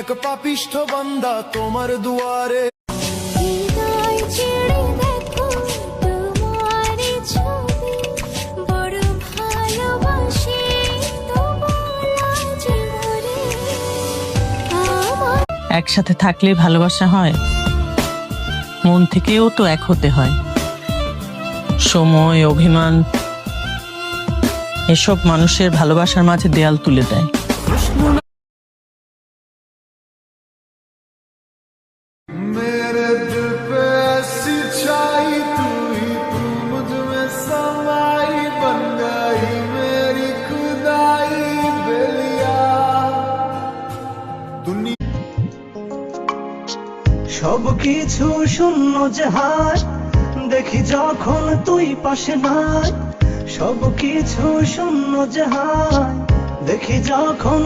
এক পাপিষ্ঠ বান্দা তোমার দুয়ারে। একসাথে থাকলে ভালোবাসা হয়, মন থেকেও তো এক হতে হয়। সময়, অভিমান এসব মানুষের ভালোবাসার মাঝে দেয়াল তুলে দেয়। मेरे दिल पे ऐसी छाई तू ही तू मुझ में समाई बन गई मेरी खुदाई बेलिया दुनिया। সবকিছু শূন্য জাহাজ দেখি যখন তুই পাশে নাই, সবকিছু শূন্য জাহাজ দেখি যখন